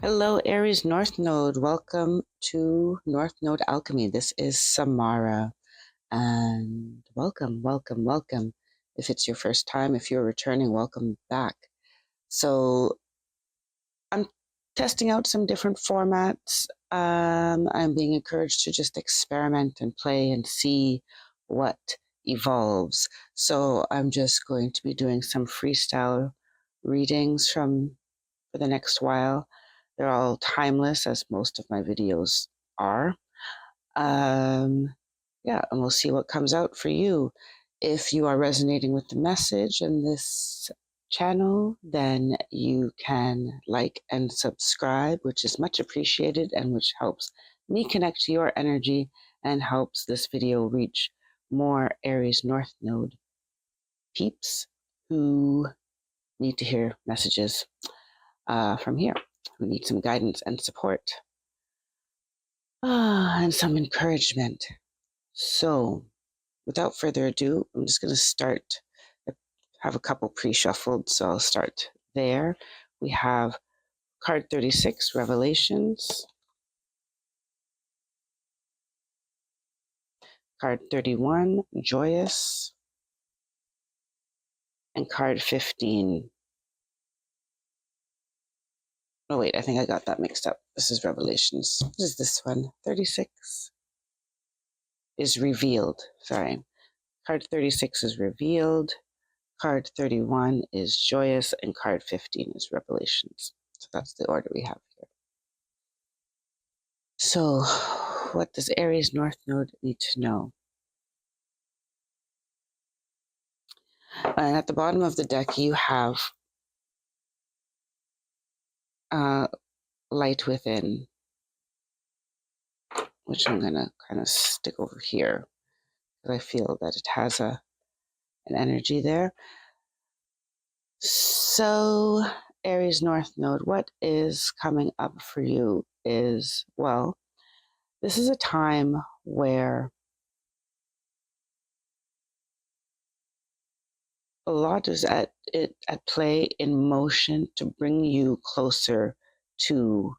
Hello, Aries North Node. Welcome to North Node Alchemy. This is Samara, and welcome. If it's your first time, if you're returning, welcome back. So, I'm testing out some different formats. I'm being encouraged to just experiment and play and see what evolves. So, I'm just going to be doing some freestyle readings for the next while. They're all timeless, as most of my videos are. Yeah, and we'll see what comes out for you. If you are resonating with the message in this channel, then you can like and subscribe, which is much appreciated and which helps me connect to your energy and helps this video reach more Aries North Node peeps who need to hear messages from here, who need some guidance and support and some encouragement. So, without further ado, I'm just going to start. I have a couple pre-shuffled, so I'll start there. We have card 36, Revelations, card 31, Joyous, and card 15. Oh, wait, I think I got that mixed up. This is Revelations. What is this one? 36 is Revealed. Sorry. Card 36 is Revealed. Card 31 is Joyous, and card 15 is Revelations. So that's the order we have here. So, what does Aries North Node need to know? And at the bottom of the deck, you have Light Within, which I'm going to kind of stick over here because I feel that it has an energy there. So, Aries North Node, what is coming up for you is, well, this is a time where a lot is at play in motion to bring you closer to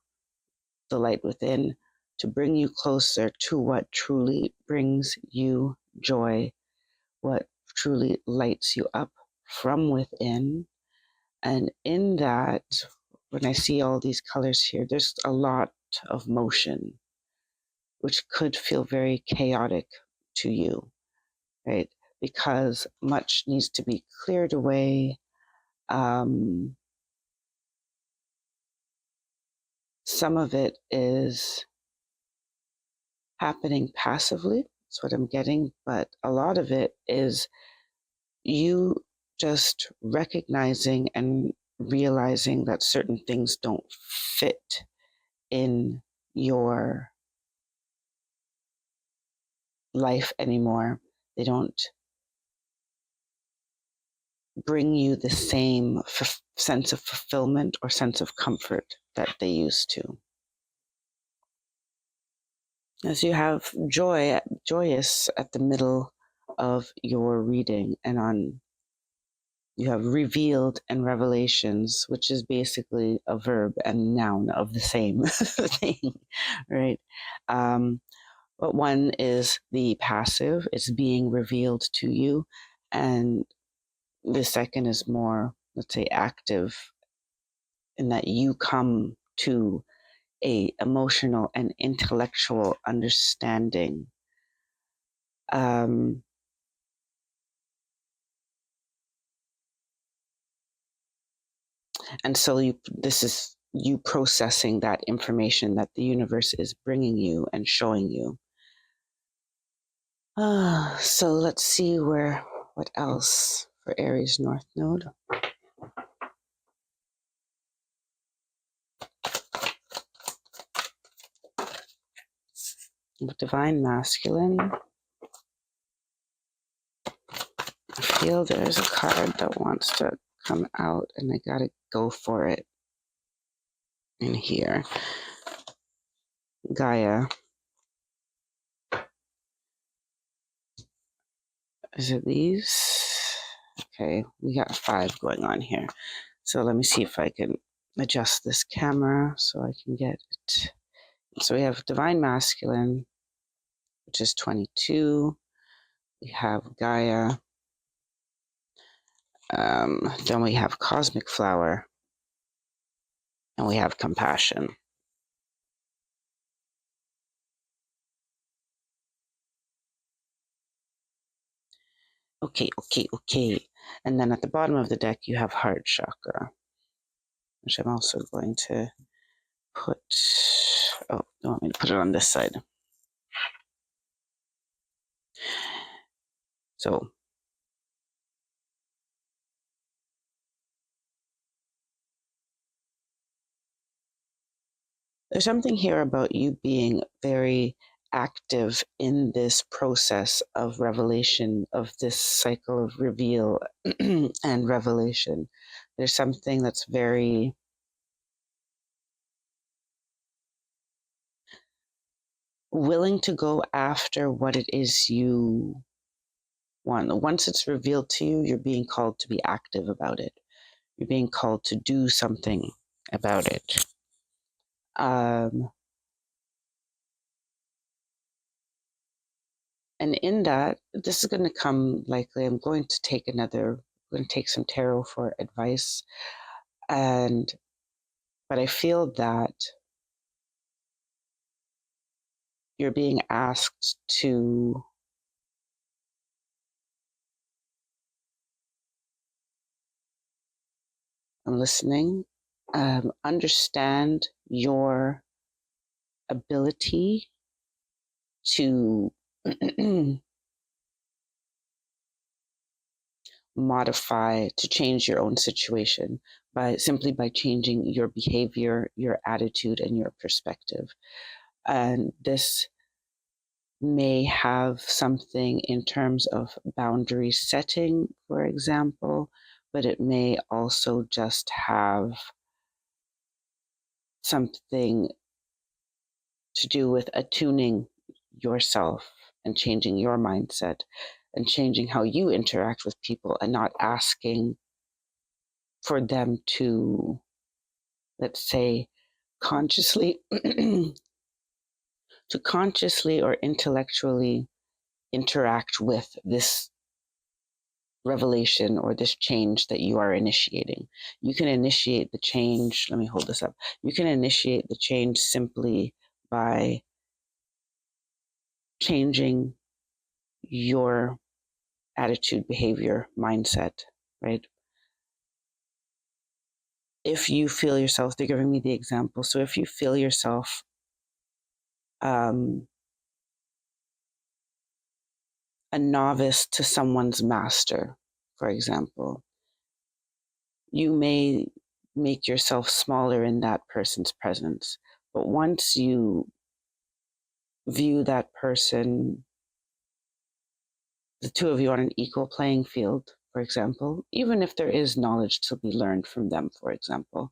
the light within, to bring you closer to what truly brings you joy, what truly lights you up from within. And in that, when I see all these colors here, there's a lot of motion, which could feel very chaotic to you, right? Because much needs to be cleared away. Some of it is happening passively. That's what I'm getting. But a lot of it is you just recognizing and realizing that certain things don't fit in your life anymore. They don't bring you the same sense of fulfillment or sense of comfort that they used to. As you have joyous at the middle of your reading, and you have revealed and revelations, which is basically a verb and noun of the same thing, right? But one is the passive, it's being revealed to you, and the second is more, let's say, active, in that you come to a emotional and intellectual understanding. And so this is you processing that information that the universe is bringing you and showing you. So let's see what else for Aries North Node. Divine Masculine. I feel there's a card that wants to come out and I gotta go for it in here. Gaia. Is it these? Okay, we got 5 going on here. So let me see if I can adjust this camera so I can get it. So we have Divine Masculine, which is 22. We have Gaia. Then we have Cosmic Flower. And we have Compassion. Okay. And then at the bottom of the deck, you have Heart Chakra, which I'm also going to put. Oh, you want me to put it on this side? So there's something here about you being very active in this process of revelation, of this cycle of reveal and revelation. There's something that's very willing to go after what it is you want. Once it's revealed to you, you're being called to be active about it. You're being called to do something about it. And in that, this is going to come likely. I'm going to take some tarot for advice. But I feel that you're being asked to listening, understand your ability to modify, to change your own situation by changing your behavior, your attitude, and your perspective. And this may have something in terms of boundary setting, for example, but it may also just have something to do with attuning yourself and changing your mindset and changing how you interact with people and not asking for them to, let's say, consciously to consciously or intellectually interact with this revelation or this change that you are initiating. You can initiate the change. Let me hold this up. You can initiate the change simply by changing your attitude, behavior, mindset, right? If you feel yourself, they're giving me the example. So if you feel yourself a novice to someone's master, for example, you may make yourself smaller in that person's presence. But once you view that person, the two of you on an equal playing field, for example, even if there is knowledge to be learned from them, for example,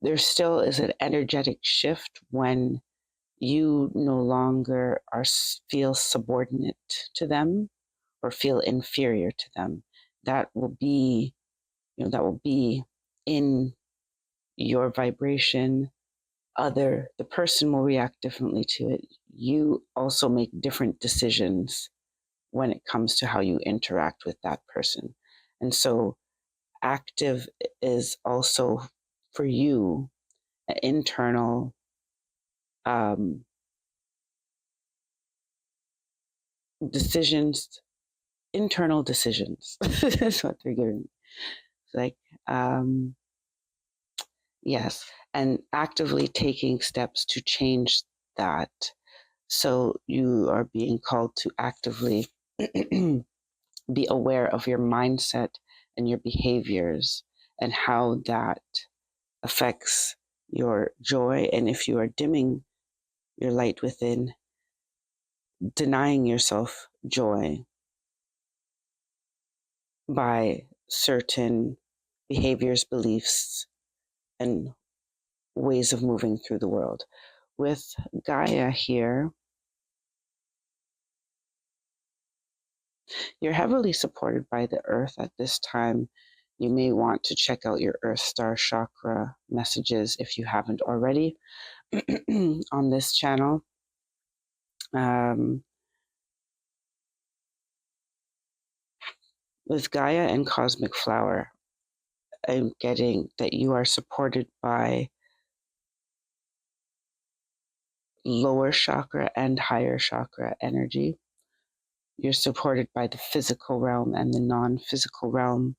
there still is an energetic shift when you no longer feel subordinate to them or feel inferior to them. That will be, in your vibration. The person will react differently to it. You also make different decisions when it comes to how you interact with that person. And so active is also for you an internal decisions, internal decisions. That's what they're giving me. It's like, yes, and actively taking steps to change that. So you are being called to actively be aware of your mindset and your behaviors and how that affects your joy. And if you are dimming your light within, denying yourself joy by certain behaviors, beliefs, and ways of moving through the world. With Gaia here, you're heavily supported by the earth at this time. you may want to check out your Earth Star Chakra messages if you haven't already on this channel. With Gaia and Cosmic Flower, I'm getting that you are supported by lower chakra and higher chakra energy. You're supported by the physical realm and the non-physical realm.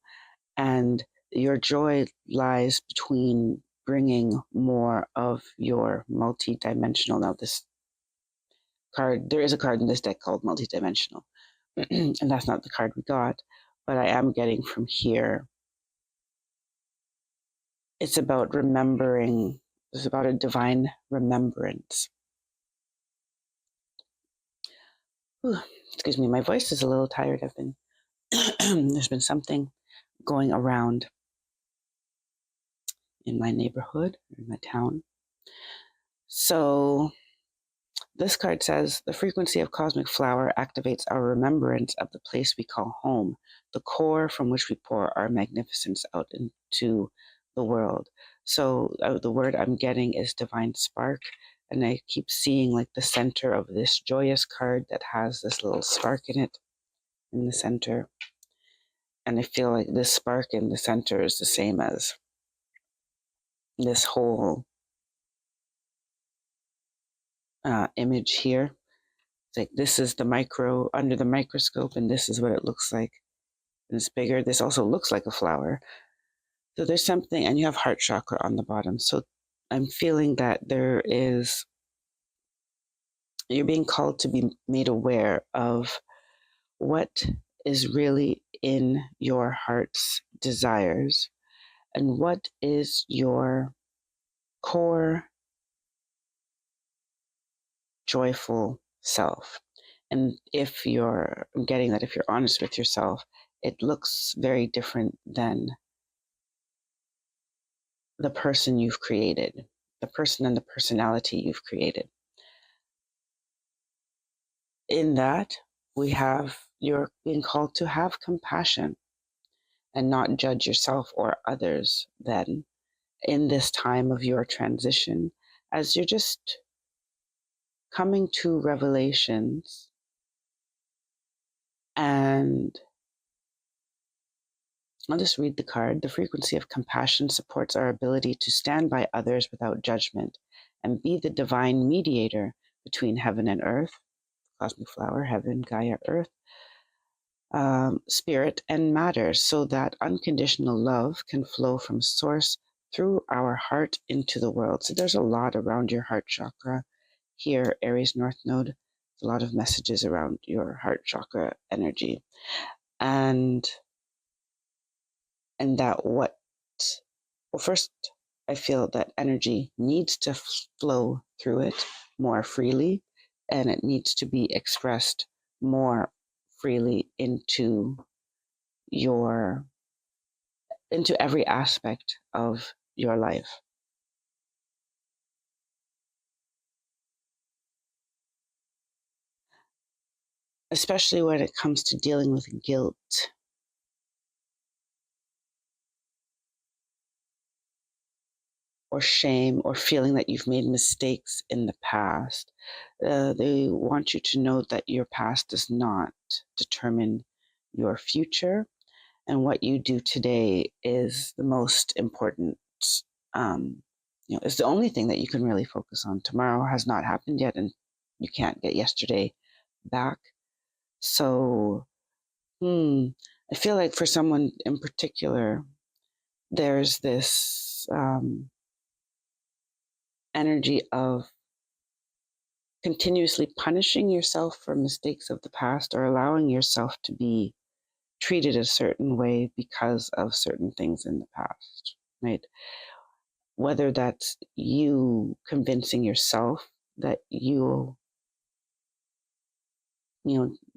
And your joy lies between bringing more of your multi-dimensional. Now, this card, there is a card in this deck called multi-dimensional, and that's not the card we got, but I am getting from here. It's about remembering, it's about a divine remembrance. Ooh, excuse me, my voice is a little tired. There's been something going around in my neighborhood, in my town. So this card says, the frequency of cosmic flower activates our remembrance of the place we call home, the core from which we pour our magnificence out into the world. So the word I'm getting is divine spark. And I keep seeing like the center of this joyous card that has this little spark in it in the center. And I feel like this spark in the center is the same as this whole image here. It's like this is the micro under the microscope, and this is what it looks like. And it's bigger. This also looks like a flower. So there's something, and you have heart chakra on the bottom. So I'm feeling that you're being called to be made aware of what is really in your heart's desires and what is your core joyful self. And I'm getting that if you're honest with yourself, it looks very different than the person you've created, the person and the personality you've created. In that, you're being called to have compassion and not judge yourself or others then in this time of your transition, as you're just coming to revelations. And I'll just read the card. The frequency of compassion supports our ability to stand by others without judgment and be the divine mediator between heaven and earth, cosmic flower, heaven, Gaia, earth, spirit, and matter, so that unconditional love can flow from source through our heart into the world. So there's a lot around your heart chakra here, Aries North Node. There's a lot of messages around your heart chakra energy. And first, I feel that energy needs to flow through it more freely, and it needs to be expressed more freely into every aspect of your life. Especially when it comes to dealing with guilt. Or shame, or feeling that you've made mistakes in the past. They want you to know that your past does not determine your future, and what you do today is the most important. It's the only thing that you can really focus on. Tomorrow has not happened yet, and you can't get yesterday back. So, I feel like for someone in particular, there's this energy of continuously punishing yourself for mistakes of the past, or allowing yourself to be treated a certain way because of certain things in the past, right? Whether that's you convincing yourself that you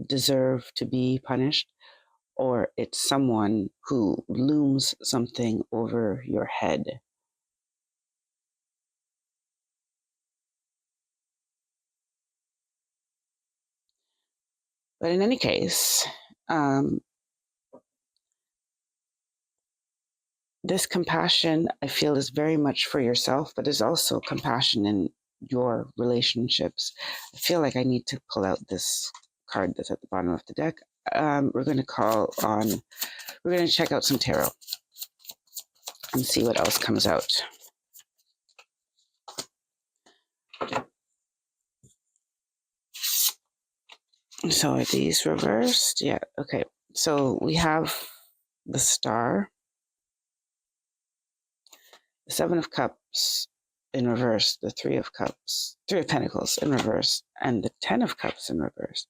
deserve to be punished, or it's someone who looms something over your head. But in any case, This compassion, I feel, is very much for yourself, but is also compassion in your relationships. I feel like I need to pull out this card that's at the bottom of the deck. We're going to we're going to check out some tarot and see what else comes out. So are these reversed? Yeah, okay. So we have the Star, the Seven of Cups in reverse, the Three of Cups, Three of Pentacles in reverse, and the Ten of Cups in reverse.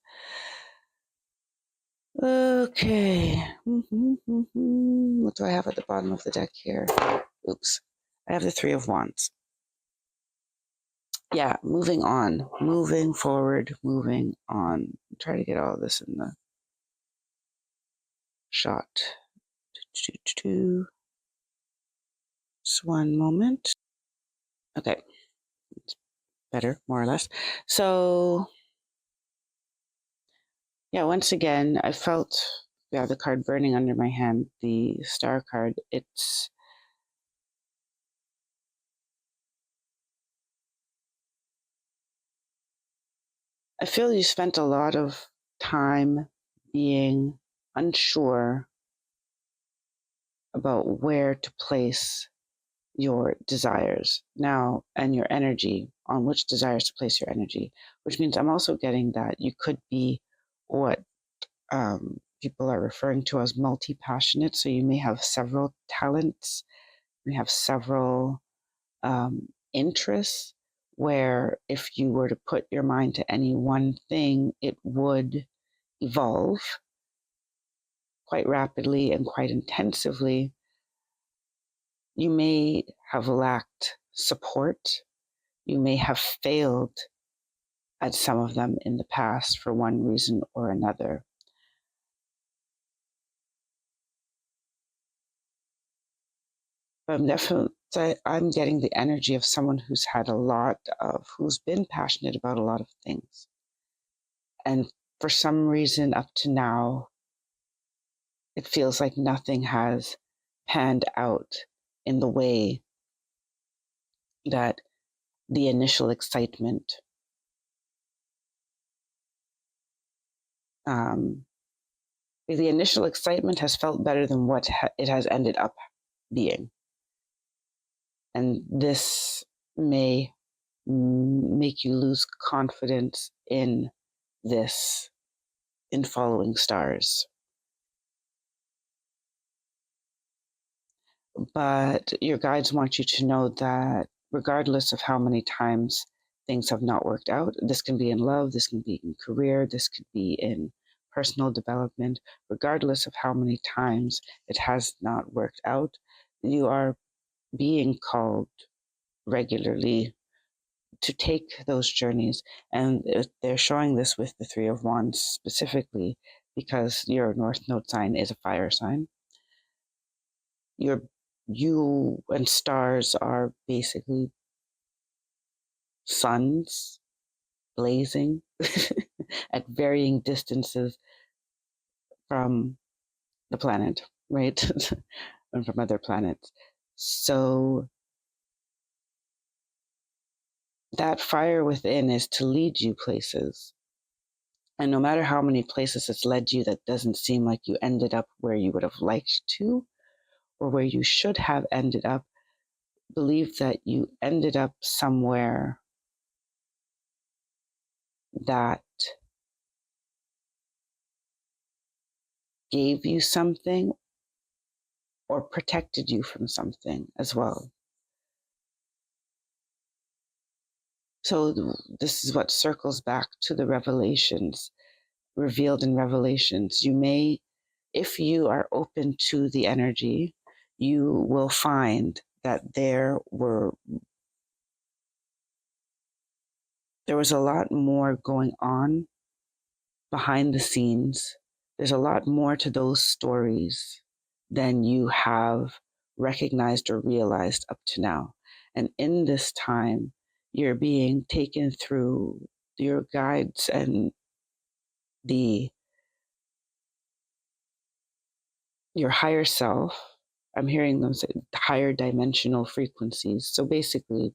Okay. What do I have at the bottom of the deck here? Oops. I have the Three of Wands. Yeah, moving on, moving forward, moving on. Try to get all of this in the shot. Just one moment. Okay, it's better, more or less. So, yeah, once again, I felt the card burning under my hand, the Star card. I feel you spent a lot of time being unsure about where to place your desires now and your energy, on which desires to place your energy, which means I'm also getting that you could be what people are referring to as multi-passionate. So you may have several talents, you may have several interests, where if you were to put your mind to any one thing, it would evolve quite rapidly and quite intensively. You may have lacked support. You may have failed at some of them in the past for one reason or another. But I'm getting the energy of someone who's been passionate about a lot of things. And for some reason up to now, it feels like nothing has panned out in the way that the initial excitement the initial excitement has felt better than what it has ended up being. And this may make you lose confidence in this, in following stars. But your guides want you to know that regardless of how many times things have not worked out, this can be in love, this can be in career, this could be in personal development, regardless of how many times it has not worked out, you are being called regularly to take those journeys. And they're showing this with the Three of Wands specifically because your North Node sign is a fire sign. You and stars are basically suns blazing at varying distances from the planet, right? And from other planets. So that fire within is to lead you places. And no matter how many places it's led you that doesn't seem like you ended up where you would have liked to or where you should have ended up, believe that you ended up somewhere that gave you something or protected you from something as well. So this is what circles back to the revelations, revealed in Revelations. You may, if you are open to the energy, you will find that there was a lot more going on behind the scenes. There's a lot more to those stories than you have recognized or realized up to now. And in this time, you're being taken through your guides and your higher self I'm hearing them say higher dimensional frequencies. So basically,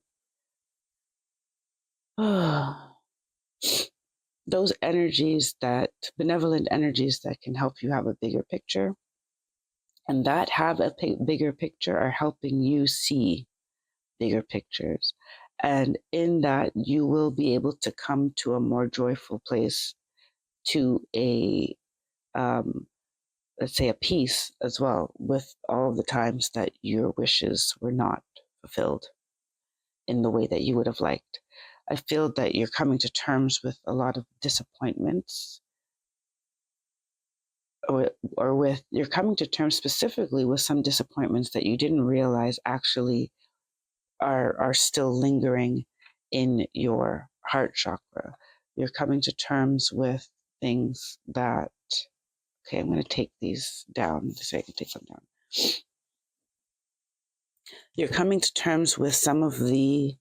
those energies, that benevolent energies that can help you have a bigger picture, and that have a bigger picture, are helping you see bigger pictures. And in that, you will be able to come to a more joyful place, to a, let's say, a peace as well, with all the times that your wishes were not fulfilled in the way that you would have liked. I feel that you're coming to terms with a lot of disappointments, or with, you're coming to terms specifically with some disappointments that you didn't realize actually are still lingering in your heart chakra. You're coming to terms with things that, okay, I'm going to take these down so I can take them down. You're coming to terms with some of the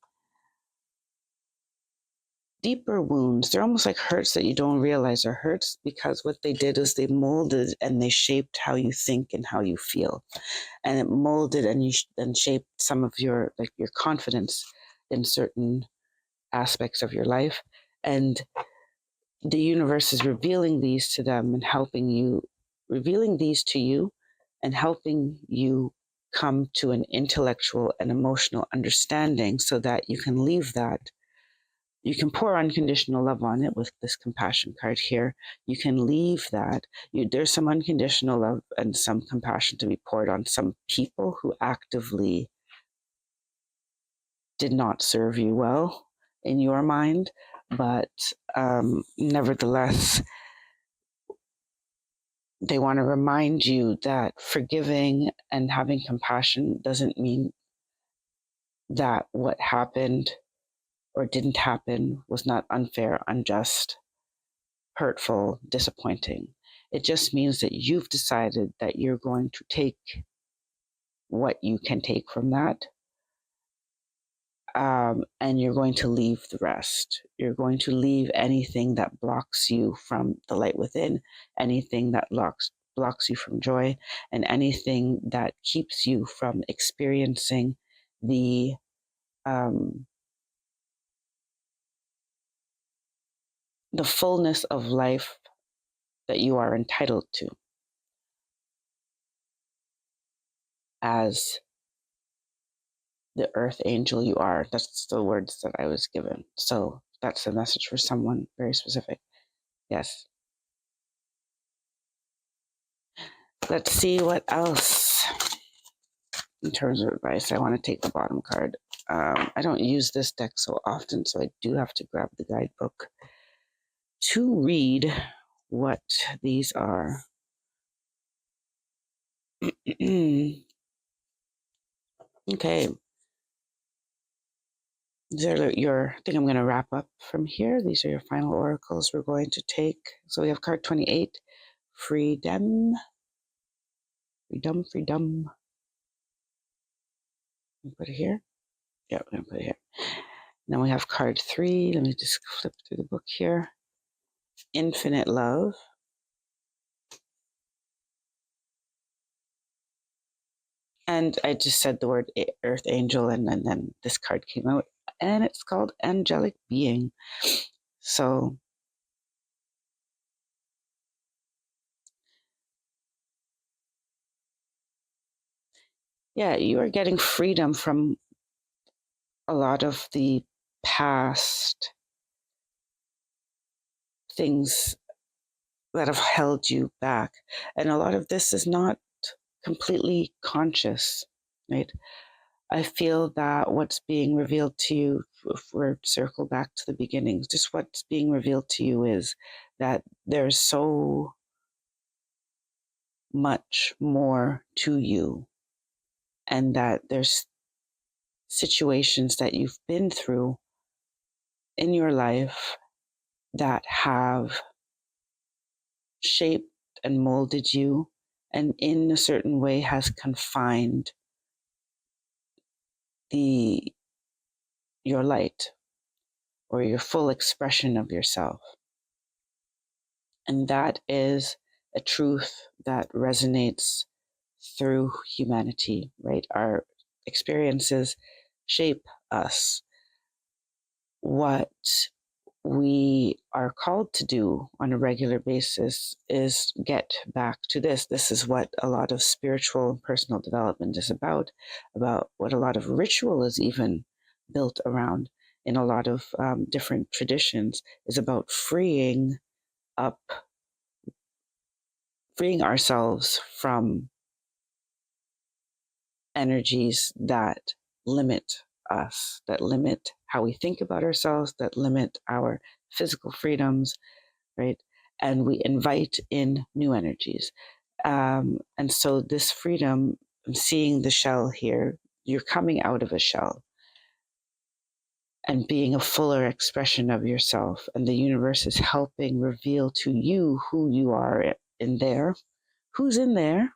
deeper wounds. They're almost like hurts that you don't realize are hurts, because what they did is they molded and they shaped how you think and how you feel. And it molded and shaped some of your, like, your confidence in certain aspects of your life. And the universe is revealing these to them and helping you, revealing these to you and helping you come to an intellectual and emotional understanding, so that you can leave that. You can pour unconditional love on it with this compassion card here. You can leave that. There's some unconditional love and some compassion to be poured on some people who actively did not serve you well in your mind. But nevertheless, they want to remind you that forgiving and having compassion doesn't mean that what happened or didn't happen was not unfair, unjust, hurtful, disappointing. It just means that you've decided that you're going to take what you can take from that, and you're going to leave the rest. You're going to leave anything that blocks you from the light within, anything that blocks you from joy, and anything that keeps you from experiencing the the fullness of life that you are entitled to as the earth angel you are. That's the words that I was given. So that's a message for someone very specific. Yes. Let's see what else in terms of advice. I want to take the bottom card. I don't use this deck so often, so I do have to grab the guidebook to read what these are. Okay. These are your, I think I'm going to wrap up from here. These are your final oracles we're going to take. So we have card 28, freedom. Freedom, freedom. Put it here. Yeah, we're going to put it here. Then we have card 3. Let me just flip through the book here. Infinite love. And I just said the word earth angel, and then this card came out, and it's called angelic being. So yeah, you are getting freedom from a lot of the past things that have held you back. And a lot of this is not completely conscious, right? I feel that what's being revealed to you, if we're circle back to the beginnings, just what's being revealed to you is that there's so much more to you, and that there's situations that you've been through in your life that have shaped and molded you, and in a certain way has confined your light or your full expression of yourself. And that is a truth that resonates through humanity, right? Our experiences shape us. What we are called to do on a regular basis is get back to this. This is what a lot of spiritual and personal development is about what a lot of ritual is even built around in a lot of different traditions, is about up, freeing ourselves from energies that limit us, that limit how we think about ourselves, that limit our physical freedoms, right? And we invite in new energies. And so, this freedom, I'm seeing the shell here, you're coming out of a shell and being a fuller expression of yourself. And the universe is helping reveal to you who you are in there, who's in there.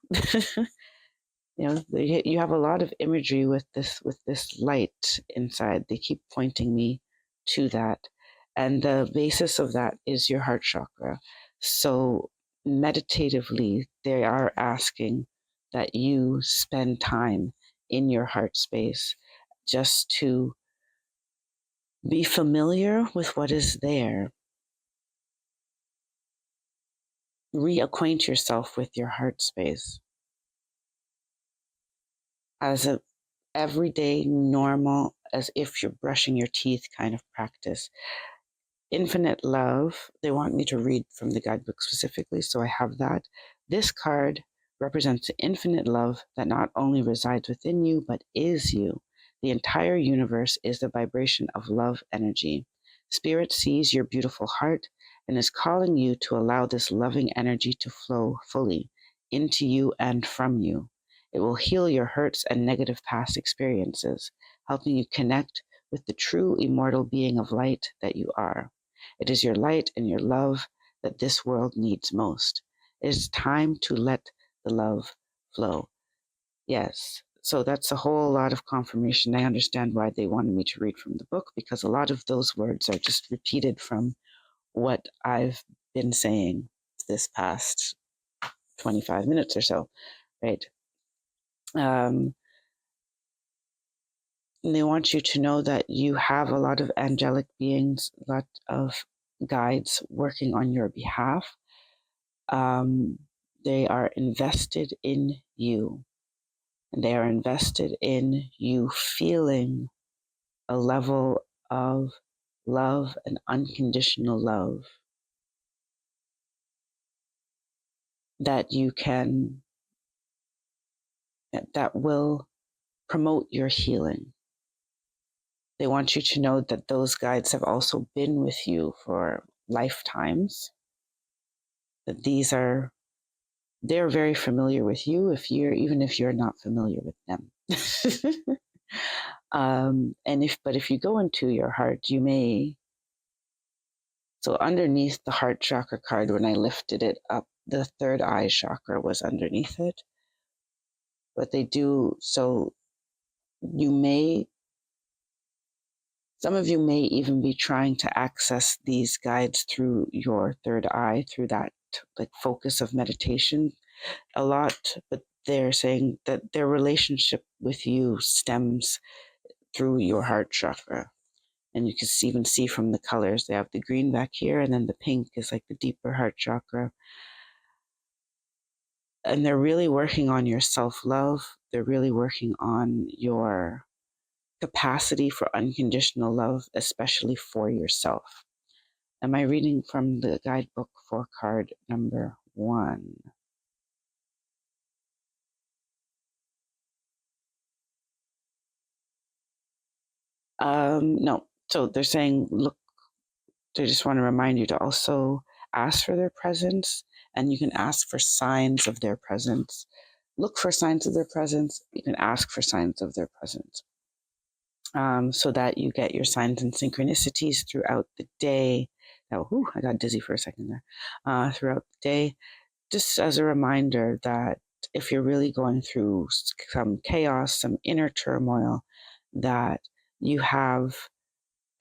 You know, you have a lot of imagery with this light inside. They keep pointing me to that, and the basis of that is your heart chakra. So meditatively, they are asking that you spend time in your heart space just to be familiar with what is there, reacquaint yourself with your heart space as a everyday, normal, as if you're brushing your teeth kind of practice. Infinite Love, they want me to read from the guidebook specifically, so I have that. This card represents the infinite love that not only resides within you, but is you. The entire universe is the vibration of love energy. Spirit sees your beautiful heart and is calling you to allow this loving energy to flow fully into you and from you. It will heal your hurts and negative past experiences, helping you connect with the true immortal being of light that you are. It is your light and your love that this world needs most. It is time to let the love flow. Yes. So that's a whole lot of confirmation. I understand why they wanted me to read from the book, because a lot of those words are just repeated from what I've been saying this past 25 minutes or so, right? Um, and they want you to know that you have a lot of angelic beings, a lot of guides working on your behalf. um, they are invested in you. And they are invested in you feeling a level of love and unconditional love that you can, that will promote your healing. They want you to know that those guides have also been with you for lifetimes, that they're very familiar with you even if you're not familiar with them. But if you go into your heart, you may, so underneath the heart chakra card, when I lifted it up, the third eye chakra was underneath it. But they do, so you may, some of you may even be trying to access these guides through your third eye, through that like focus of meditation a lot, but they're saying that their relationship with you stems through your heart chakra. And you can even see from the colors, they have the green back here, and then the pink is like the deeper heart chakra. And they're really working on your self-love. They're really working on your capacity for unconditional love, especially for yourself. Am I reading from the guidebook for card number 1? No. So they're saying, look, they just want to remind you to also ask for their presence, and you can ask for signs of their presence. Look for signs of their presence. You can ask for signs of their presence, so that you get your signs and synchronicities throughout the day. Now, I got dizzy for a second there. Throughout the day, just as a reminder that if you're really going through some chaos, some inner turmoil, that you have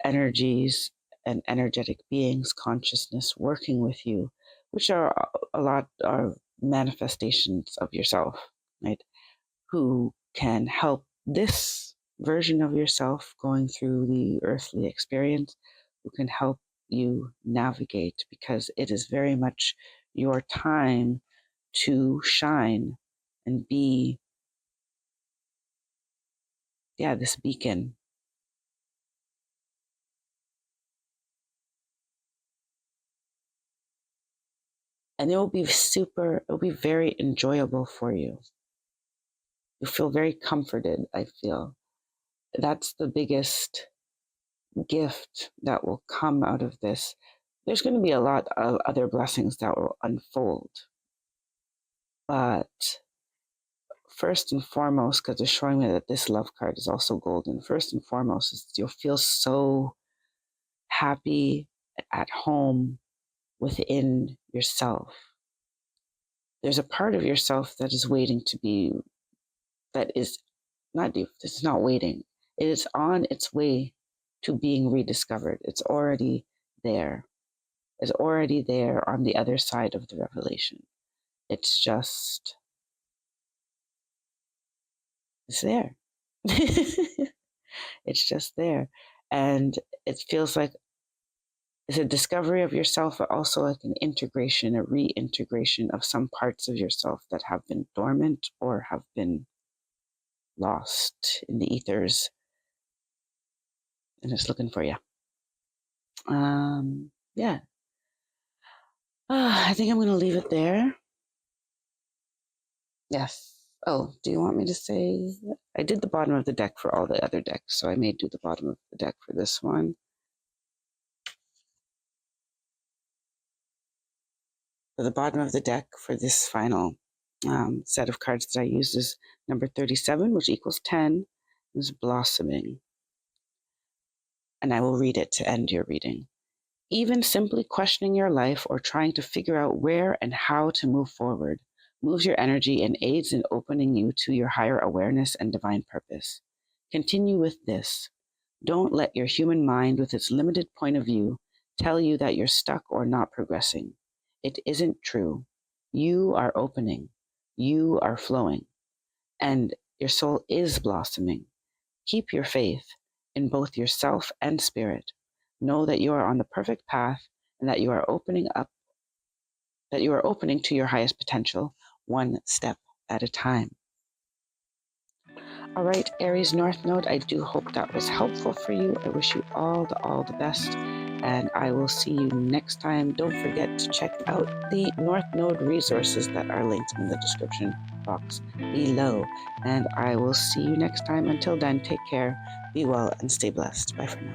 energies and energetic beings, consciousness working with you, which are a lot are manifestations of yourself. right? Who can help this version of yourself going through the earthly experience, who can help you navigate, because it is very much your time to shine and be, yeah, this beacon. And it'll be very enjoyable for you. You feel very comforted, I feel. That's the biggest gift that will come out of this. There's going to be a lot of other blessings that will unfold. But first and foremost, because it's showing me that this love card is also golden, first and foremost, is you'll feel so happy at home within yourself. There's a part of yourself that is waiting to be, that is not, it's not waiting. It is on its way to being rediscovered. It's already there. It's already there on the other side of the revelation. It's just, it's there. It's just there. And it feels like it's a discovery of yourself, but also like an integration, a reintegration of some parts of yourself that have been dormant or have been lost in the ethers. And it's looking for you. Yeah. I think I'm going to leave it there. Yes. Oh, do you want me to say? I did the bottom of the deck for all the other decks, so I may do the bottom of the deck for this one. So the bottom of the deck for this final set of cards that I used is number 37, which equals 10, is blossoming. And I will read it to end your reading. Even simply questioning your life or trying to figure out where and how to move forward moves your energy and aids in opening you to your higher awareness and divine purpose. Continue with this. Don't let your human mind, with its limited point of view, tell you that you're stuck or not progressing. It isn't true. You are opening. You are flowing. And your soul is blossoming. Keep your faith in both yourself and spirit. Know that you are on the perfect path and that you are opening up, that you are opening to your highest potential one step at a time. All right, Aries North Node, I do hope that was helpful for you. I wish you all the best, and I will see you next time. Don't forget to check out the North Node resources that are linked in the description box below, and I will see you next time. Until then, take care, be well, and stay blessed. Bye for now.